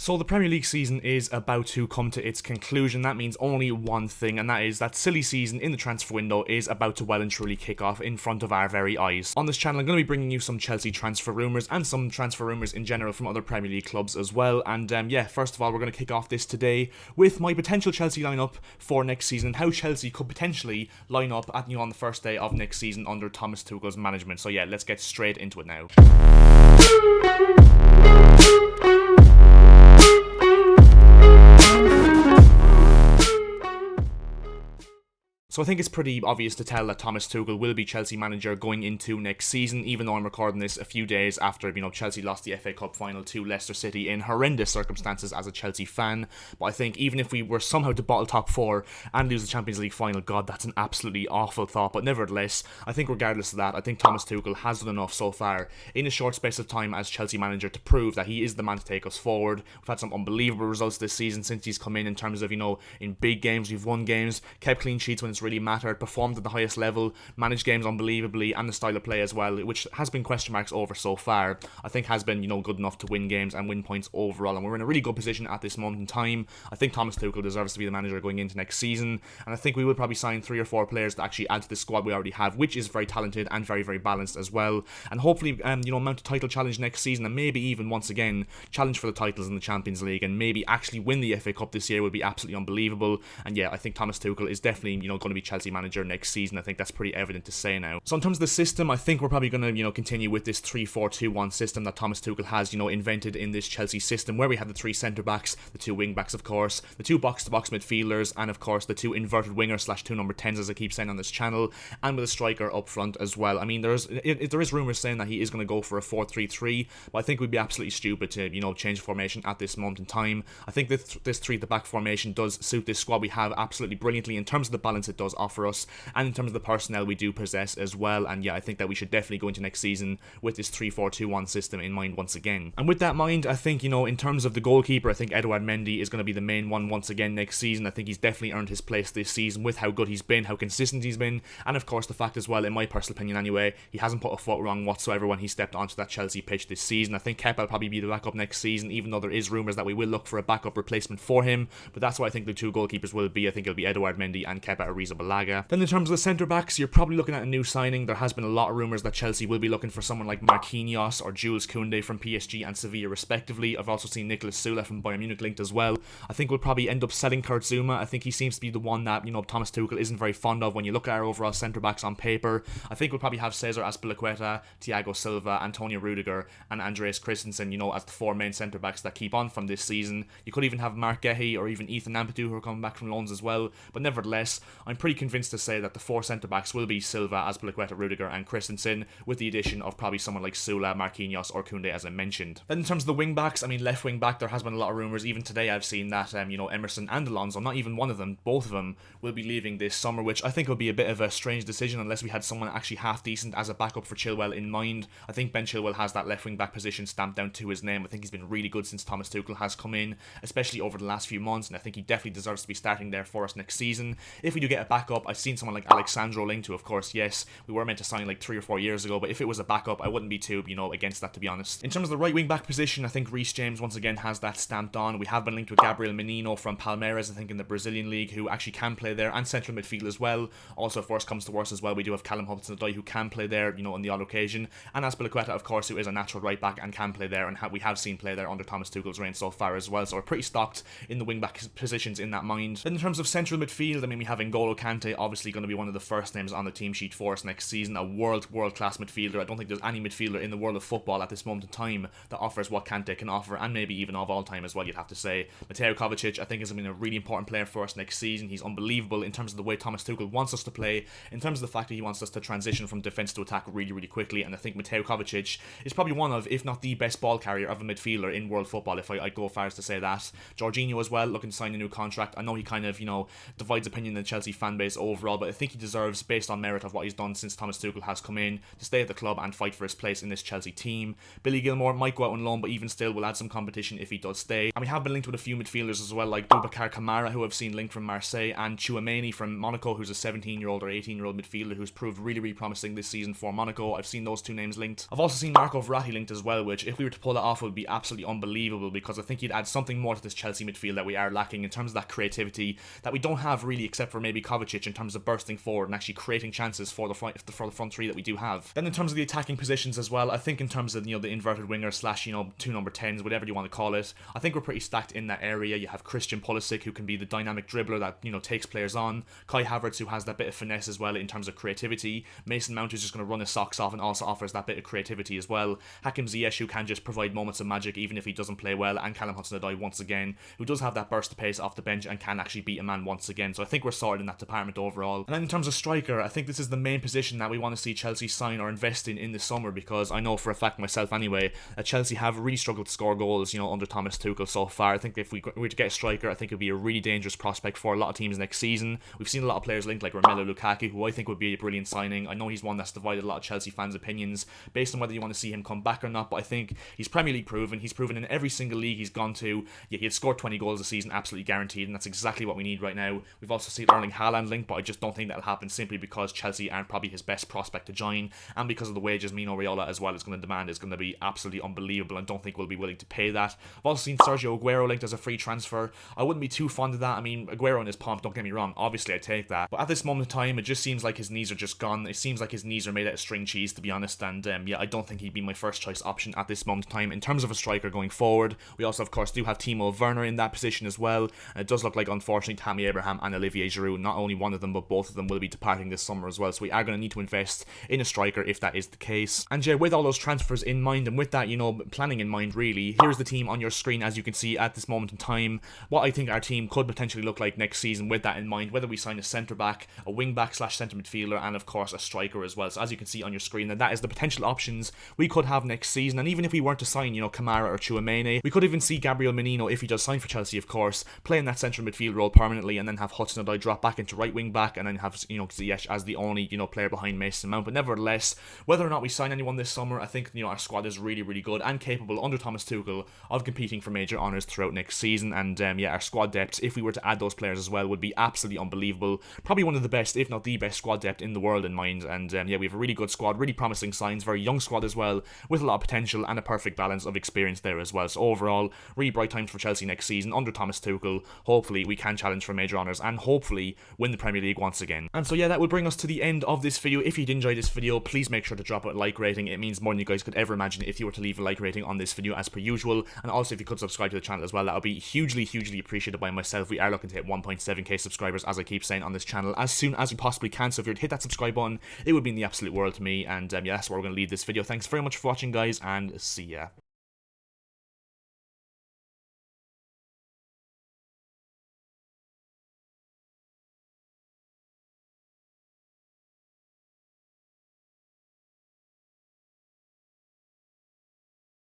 So the Premier League season is about to come to its conclusion. That means only one thing, and that is that silly season in the transfer window is about to well and truly kick off in front of our very eyes. On this channel, I'm going to be bringing you some Chelsea transfer rumours and some transfer rumours in general from other Premier League clubs as well. And first of all, we're going to kick off this today with my potential Chelsea lineup for next season and how Chelsea could potentially line up at on the first day of next season under Thomas Tuchel's management. So yeah, let's get straight into it now. So I think it's pretty obvious to tell that Thomas Tuchel will be Chelsea manager going into next season, even though I'm recording this a few days after, Chelsea lost the FA Cup final to Leicester City in horrendous circumstances as a Chelsea fan. But I think even if we were somehow to bottle top four and lose the Champions League final, God, that's an absolutely awful thought. But nevertheless, I think regardless of that, I think Thomas Tuchel has done enough so far in a short space of time as Chelsea manager to prove that he is the man to take us forward. We've had some unbelievable results this season since he's come in terms of, in big games, we've won games, kept clean sheets when it's really mattered, performed at the highest level, managed games unbelievably, and the style of play as well, which has been question marks over so far, I think has been, good enough to win games and win points overall, and we're in a really good position at this moment in time. I think Thomas Tuchel deserves to be the manager going into next season, and I think we will probably sign 3 or 4 players to actually add to the squad we already have, which is very talented and very, very balanced as well, and hopefully, mount a title challenge next season, and maybe even once again, challenge for the titles in the Champions League, and maybe actually win the FA Cup this year would be absolutely unbelievable. And yeah, I think Thomas Tuchel is definitely, going to be Chelsea manager next season. I think that's pretty evident to say now. So in terms of the system, I think we're probably going to, continue with this 3-4-2-1 system that Thomas Tuchel has, invented in this Chelsea system, where we have the 3 centre-backs, the 2 wing-backs of course, the 2 box-to-box midfielders, and of course the 2 inverted wingers / 2 number 10s, as I keep saying on this channel, and with a striker up front as well. I mean, there is rumours saying that he is going to go for a 4-3-3, but I think we'd be absolutely stupid to, change formation at this moment in time. I think this 3 at the back formation does suit this squad we have absolutely brilliantly in terms of the balance it does offer us, and in terms of the personnel we do possess as well. And yeah, I think that we should definitely go into next season with this 3-4-2-1 system in mind once again. And with that in mind, I think, in terms of the goalkeeper, I think Edouard Mendy is going to be the main one once again next season. I think he's definitely earned his place this season with how good he's been, how consistent he's been, and of course the fact as well, in my personal opinion anyway, he hasn't put a foot wrong whatsoever when he stepped onto that Chelsea pitch this season. I think Kepa will probably be the backup next season, even though there is rumours that we will look for a backup replacement for him, but that's what I think the 2 goalkeepers will be. I think it'll be Edouard Mendy and Kepa Arrizabalaga. Then in terms of the centre-backs, you're probably looking at a new signing. There has been a lot of rumours that Chelsea will be looking for someone like Marquinhos or Jules Koundé from PSG and Sevilla respectively. I've also seen Nicolas Soula from Bayern Munich linked as well. I think we'll probably end up selling Kurt Zouma. I think he seems to be the one that, Thomas Tuchel isn't very fond of when you look at our overall centre-backs on paper. I think we'll probably have Cesar Azpilicueta, Thiago Silva, Antonio Rudiger, and Andreas Christensen, as the 4 main centre-backs that keep on from this season. You could even have Mark Guehi or even Ethan Ampadu who are coming back from loans as well, but nevertheless, I'm pretty convinced to say that the 4 centre-backs will be Silva, Azpilicueta, Rudiger, and Christensen, with the addition of probably someone like Soula, Marquinhos, or Koundé, as I mentioned. Then in terms of the wing backs, I mean, left wing back, there has been a lot of rumours. Even today I've seen that Emerson and Alonso, not even one of them, both of them will be leaving this summer, which I think will be a bit of a strange decision unless we had someone actually half decent as a backup for Chilwell in mind. I think Ben Chilwell has that left wing back position stamped down to his name. I think he's been really good since Thomas Tuchel has come in, especially over the last few months, and I think he definitely deserves to be starting there for us next season. If we do get a backup, I've seen someone like Alexandro linked to, of course, yes, we were meant to sign like 3 or 4 years ago, but if it was a backup, I wouldn't be too, against that, to be honest. In terms of the right wing back position, I think Reece James once again has that stamped on. We have been linked with Gabriel Menino from Palmeiras, I think in the Brazilian league, who actually can play there, and central midfield as well. Also, if worse comes to worse as well, we do have Callum Hudson-Odoi who can play there, on the odd occasion, and Azpilicueta, of course, who is a natural right back and can play there, and we have seen play there under Thomas Tuchel's reign so far as well, so we're pretty stocked in the wing back positions in that mind. Then in terms of central midfield, I mean, we have N'Golo Kante, obviously going to be one of the first names on the team sheet for us next season, a world-class midfielder. I don't think there's any midfielder in the world of football at this moment in time that offers what Kante can offer, and maybe even of all time as well, you'd have to say. Mateo Kovacic, I think, has been a really important player for us next season. He's unbelievable in terms of the way Thomas Tuchel wants us to play, in terms of the fact that he wants us to transition from defence to attack really, really quickly, and I think Mateo Kovacic is probably one of, if not the best ball carrier of a midfielder in world football, if I'd go as far as to say that. Jorginho as well, looking to sign a new contract. I know he kind of, divides opinion in the Chelsea fan fan base overall, but I think he deserves, based on merit of what he's done since Thomas Tuchel has come in, to stay at the club and fight for his place in this Chelsea team. Billy Gilmour might go out on loan, but even still will add some competition if he does stay. And we have been linked with a few midfielders as well, like Boubacar Kamara, who I've seen linked from Marseille, and Tchouaméni from Monaco, who's a 17-year-old or 18-year-old midfielder who's proved really promising this season for Monaco. I've seen those two names linked. I've also seen Marco Verratti linked as well, which if we were to pull it off would be absolutely unbelievable, because I think he'd add something more to this Chelsea midfield that we are lacking in terms of that creativity that we don't have really, except for maybe Kovacic, in terms of bursting forward and actually creating chances for the front three that we do have. Then in terms of the attacking positions as well, I think in terms of, you know, the inverted winger slash, you know, two number 10s, whatever you want to call it, I think we're pretty stacked in that area. You have Christian Pulisic, who can be the dynamic dribbler that, you know, takes players on. Kai Havertz, who has that bit of finesse as well in terms of creativity. Mason Mount is just going to run his socks off and also offers that bit of creativity as well. Hakim Ziyech, who can just provide moments of magic even if he doesn't play well, and Callum Hudson-Odoi once again, who does have that burst of pace off the bench and can actually beat a man once again. So I think we're sorted in that department overall. And then in terms of striker, I think this is the main position that we want to see Chelsea sign or invest in the summer, because I know for a fact myself anyway that Chelsea have really struggled to score goals, you know, under Thomas Tuchel so far. I think if we were to get a striker, I think it would be a really dangerous prospect for a lot of teams next season. We've seen a lot of players linked like Romelu Lukaku, who I think would be a brilliant signing. I know he's one that's divided a lot of Chelsea fans' opinions based on whether you want to see him come back or not, but I think he's Premier League proven. He's proven in every single league he's gone to. Yeah, he'll score 20 goals a season, absolutely guaranteed, and that's exactly what we need right now. We've also seen Erling Haaland linked, but I just don't think that'll happen simply because Chelsea aren't probably his best prospect to join, and because of the wages Mino Raiola as well is going to demand is going to be absolutely unbelievable, and don't think we'll be willing to pay that. I've also seen Sergio Aguero linked as a free transfer. I wouldn't be too fond of that. I mean, Aguero in his pomp, don't get me wrong, obviously I take that, but at this moment in time it just seems like his knees are just gone. It seems like his knees are made out of string cheese, to be honest, and yeah, I don't think he'd be my first choice option at this moment in time in terms of a striker going forward. We also of course do have Timo Werner in that position as well, and it does look like unfortunately Tammy Abraham and Olivier Giroud, not only one of them but both of them, will be departing this summer as well, so we are going to need to invest in a striker if that is the case. And yeah, with all those transfers in mind and with that, you know, planning in mind really, here's the team on your screen as you can see at this moment in time, what I think our team could potentially look like next season with that in mind, whether we sign a centre back, a wing back slash centre midfielder, and of course a striker as well. So as you can see on your screen, that is the potential options we could have next season. And even if we weren't to sign, you know, Kamara or Tchouaméni, we could even see Gabriel Menino, if he does sign for Chelsea of course, playing that central midfield role permanently, and then have Hudson-Odoi drop back into right wing back, and then have, you know, Ziyech as the only, you know, player behind Mason Mount. But nevertheless, whether or not we sign anyone this summer, I think, you know, our squad is really good and capable under Thomas Tuchel of competing for major honours throughout next season. And yeah, our squad depth, if we were to add those players as well, would be absolutely unbelievable. Probably one of the best, if not the best squad depth in the world in mind. And yeah, we have a really good squad, really promising signs, very young squad as well, with a lot of potential and a perfect balance of experience there as well. So overall, really bright times for Chelsea next season under Thomas Tuchel. Hopefully we can challenge for major honours and hopefully win the Premier League once again. And so yeah, that will bring us to the end of this video. If you did enjoy this video, please make sure to drop a like rating. It means more than you guys could ever imagine if you were to leave a like rating on this video as per usual. And also if you could subscribe to the channel as well, that would be hugely appreciated by myself. We are looking to hit 1.7k subscribers, as I keep saying, on this channel as soon as we possibly can. So if you were to hit that subscribe button, it would mean the absolute world to me. And yeah, that's where we're going to leave this video. Thanks very much for watching guys, and see ya.